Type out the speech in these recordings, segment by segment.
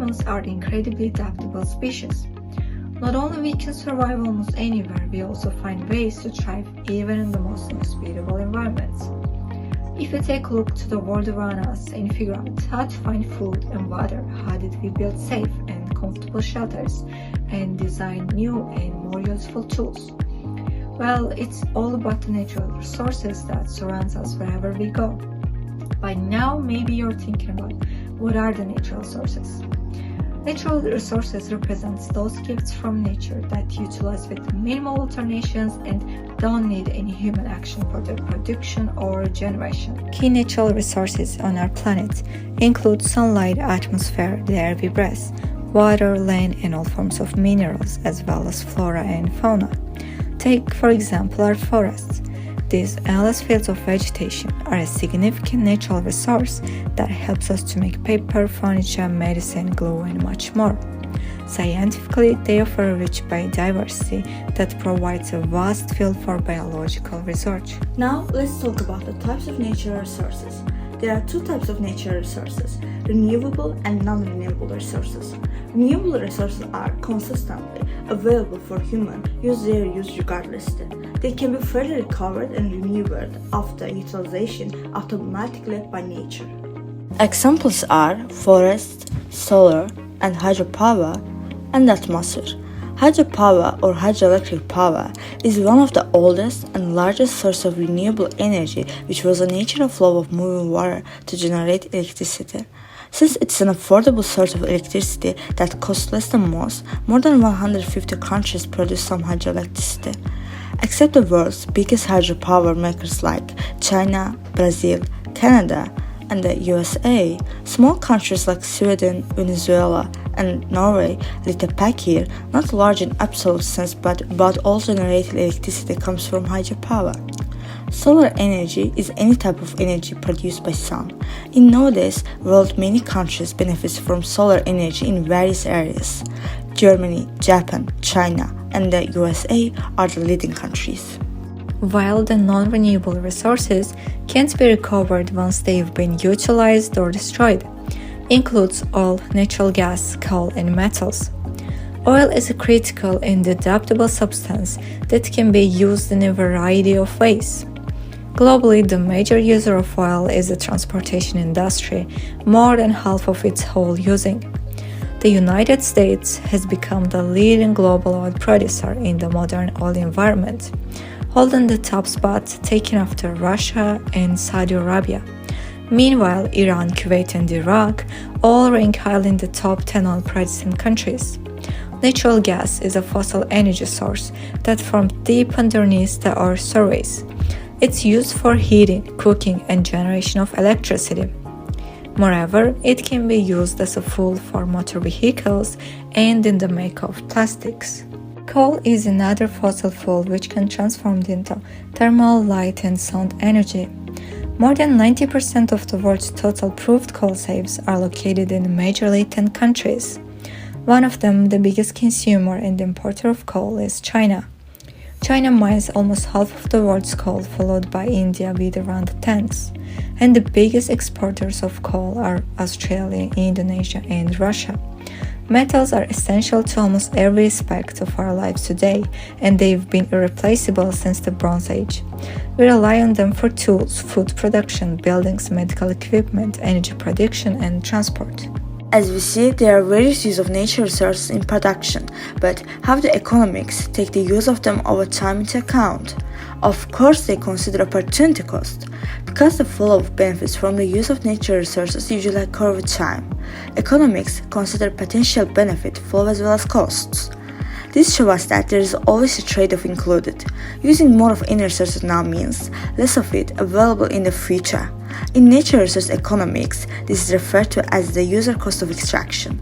humans are incredibly adaptable species. Not only we can survive almost anywhere, we also find ways to thrive even in the most inhospitable environments. If we take a look to the world around us and figure out how to find food and water, how did we build safe and comfortable shelters and design new and more useful tools? Well, it's all about the natural resources that surround us wherever we go. By now, maybe you're thinking about what are the natural sources? Natural resources represents those gifts from nature that utilize with minimal alternations and don't need any human action for their production or generation. Key natural resources on our planet include sunlight, atmosphere, the air we breathe, water, land, and all forms of minerals, as well as flora and fauna. Take, for example, our forests. These endless fields of vegetation are a significant natural resource that helps us to make paper, furniture, medicine, glue, and much more. Scientifically, they offer a rich biodiversity that provides a vast field for biological research. Now, let's talk about the types of natural resources. There are two types of natural resources, renewable and non-renewable resources. Renewable resources are consistently available for human use their use regardless. They can be further recovered and renewed after utilization automatically by nature. Examples are forest, solar, and hydropower, and atmosphere. Hydropower or hydroelectric power is one of the oldest and largest sources of renewable energy, which was a natural flow of moving water to generate electricity. Since it's an affordable source of electricity that costs less than most, more than 150 countries produce some hydroelectricity. Except the world's biggest hydropower makers like China, Brazil, Canada, and the USA, small countries like Sweden, Venezuela, and Norway lit a pack here, not large in absolute sense, but about all generated electricity comes from hydropower. Solar energy is any type of energy produced by sun. In nowadays world, many countries benefit from solar energy in various areas. Germany, Japan, China, and the USA are the leading countries. While the non-renewable resources can't be recovered once they've been utilized or destroyed, includes oil, natural gas, coal, and metals. Oil is a critical and adaptable substance that can be used in a variety of ways. Globally, the major user of oil is the transportation industry, more than half of its whole using. The United States has become the leading global oil producer in the modern oil environment, holding the top spot taken after Russia and Saudi Arabia. Meanwhile, Iran, Kuwait, and Iraq all rank highly in the top 10 oil producing countries. Natural gas is a fossil energy source that forms deep underneath the Earth's surface. It's used for heating, cooking, and generation of electricity. Moreover, it can be used as a fuel for motor vehicles and in the make of plastics. Coal is another fossil fuel which can transform into thermal, light, and sound energy. More than 90% of the world's total proved coal saves are located in majorly 10 countries. One of them, the biggest consumer and importer of coal, is China. China mines almost half of the world's coal, followed by India with around a tenth. And the biggest exporters of coal are Australia, Indonesia, and Russia. Metals are essential to almost every aspect of our lives today, and they've been irreplaceable since the Bronze Age. We rely on them for tools, food production, buildings, medical equipment, energy production, and transport. As we see, there are various uses of natural resources in production, but how do economics take the use of them over time into account? Of course, they consider opportunity cost. Because the flow of benefits from the use of natural resources usually occur with time, economics consider potential benefit flow as well as costs. This shows us that there is always a trade-off included. Using more of any resources now means less of it available in the future. In natural resource economics, this is referred to as the user cost of extraction.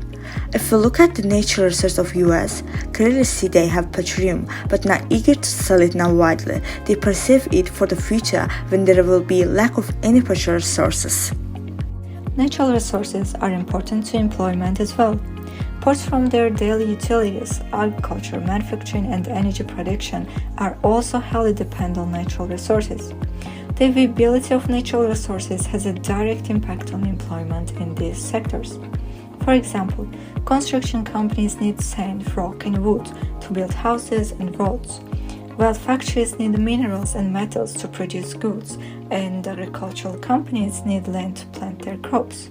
If we look at the natural resource of US, clearly see they have petroleum, but not eager to sell it now widely. They perceive it for the future when there will be lack of any petroleum resources. Natural resources are important to employment as well. Ports from their daily utilities, agriculture, manufacturing, and energy production are also highly dependent on natural resources. The availability of natural resources has a direct impact on employment in these sectors. For example, construction companies need sand, rock, and wood to build houses and roads, while factories need minerals and metals to produce goods, and agricultural companies need land to plant their crops.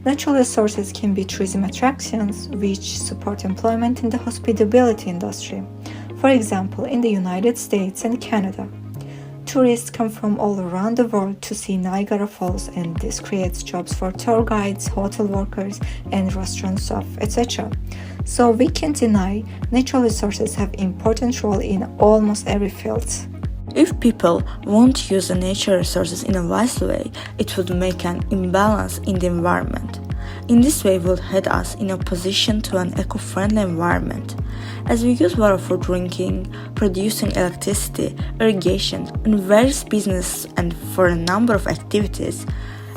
Natural resources can be tourism attractions, which support employment in the hospitality industry, for example, in the United States and Canada. Tourists come from all around the world to see Niagara Falls, and this creates jobs for tour guides, hotel workers, and restaurant staff, etc. So we can't deny natural resources have an important role in almost every field. If people won't use the natural resources in a wise way, it would make an imbalance in the environment. In this way, would head us in opposition to an eco-friendly environment. As we use water for drinking, producing electricity, irrigation, and various businesses and for a number of activities,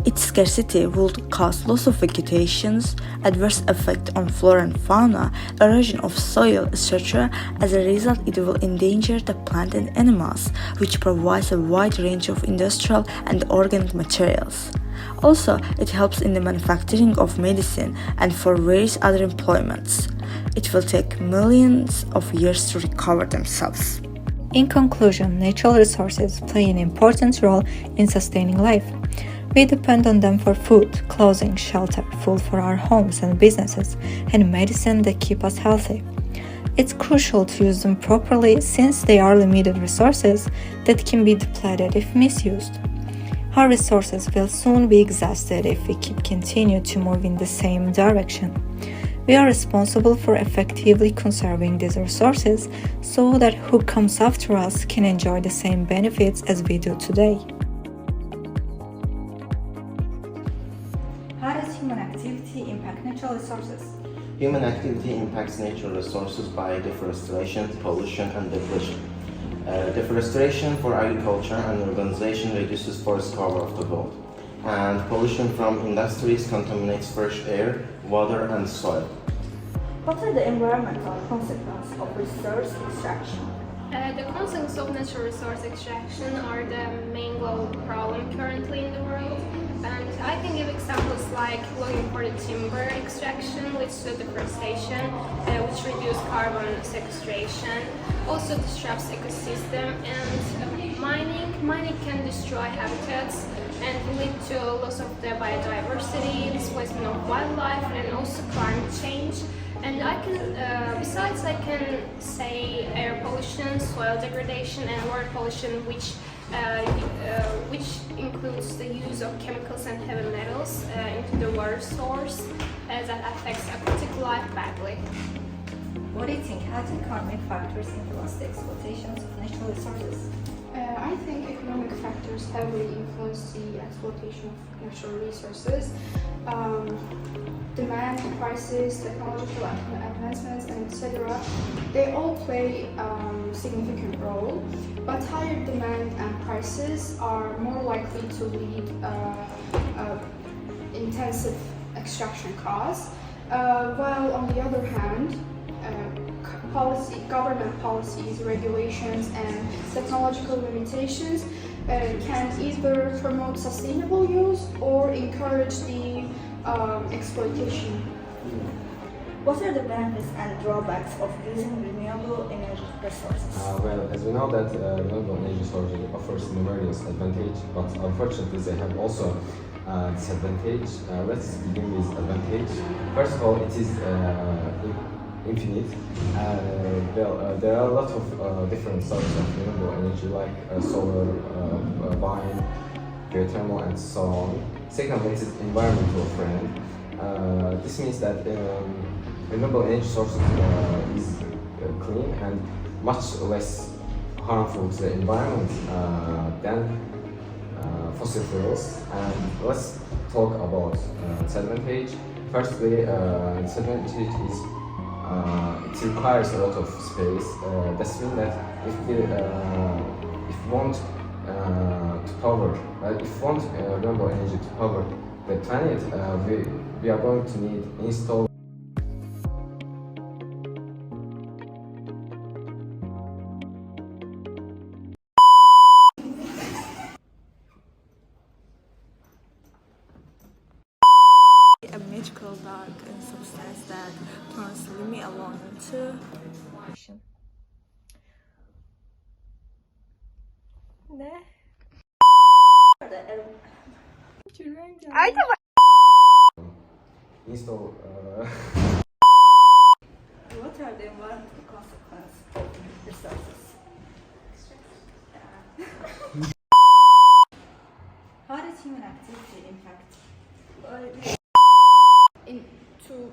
its scarcity would cause loss of vegetations, adverse effect on flora and fauna, erosion of soil, etc. As a result, it will endanger the plant and animals, which provides a wide range of industrial and organic materials. Also, it helps in the manufacturing of medicine and for various other employments. It will take millions of years to recover themselves. In conclusion, natural resources play an important role in sustaining life. We depend on them for food, clothing, shelter, food for our homes and businesses, and medicine that keep us healthy. It's crucial to use them properly since they are limited resources that can be depleted if misused. Our resources will soon be exhausted if we continue to move in the same direction. We are responsible for effectively conserving these resources so that who comes after us can enjoy the same benefits as we do today. How does human activity impact natural resources? Human activity impacts natural resources by deforestation, pollution, and depletion. Deforestation for agriculture and urbanization reduces forest cover of the world, and pollution from industries contaminates fresh air, water, and soil. What are the environmental consequences of resource extraction? The consequences of natural resource extraction are the main global problem currently in the world, and I can give examples like logging for the timber extraction leads to deforestation, which reduces carbon sequestration, also disrupts ecosystem, and mining can destroy habitats and lead to loss of the biodiversity, displacement of wildlife, and also climate change. And besides I can say air pollution, soil degradation, and water pollution, which includes the use of chemicals and heavy metals into the water source that affects aquatic life badly. What do you think? How do economic factors influence the exploitations of natural resources? I think economic factors heavily influence the exploitation of natural resources. Demand, prices, technological advancements, and etc. They all play a significant role, but higher demand and prices are more likely to lead intensive extraction costs, while on the other hand, government policies, regulations, and technological limitations can either promote sustainable use or encourage the exploitation. What are the benefits and drawbacks of using renewable energy resources? As we know that renewable energy sources offers numerous advantages, but unfortunately they have also disadvantage. Let's begin with advantage. First of all, it is infinite. There are a lot of different sources of renewable energy like solar, wind, geothermal, and so on. Secondly, it is environmental friendly. This means that renewable energy sources is clean and much less harmful to the environment than fossil fuels. And let's talk about disadvantage. Firstly, disadvantage is it requires a lot of space. That means that if we want to power, if we want renewable energy to power the planet, we are going to need install. A magical dark substance that turns leave me alone into Ne? Install. what are the environmental consequences of resources? How does human activity impact Into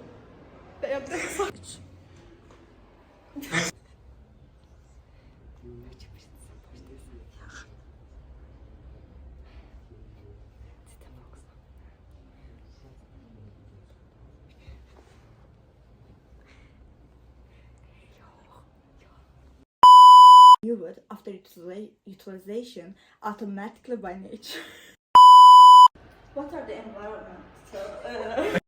viewed after utilization automatically by nature? What are the environmental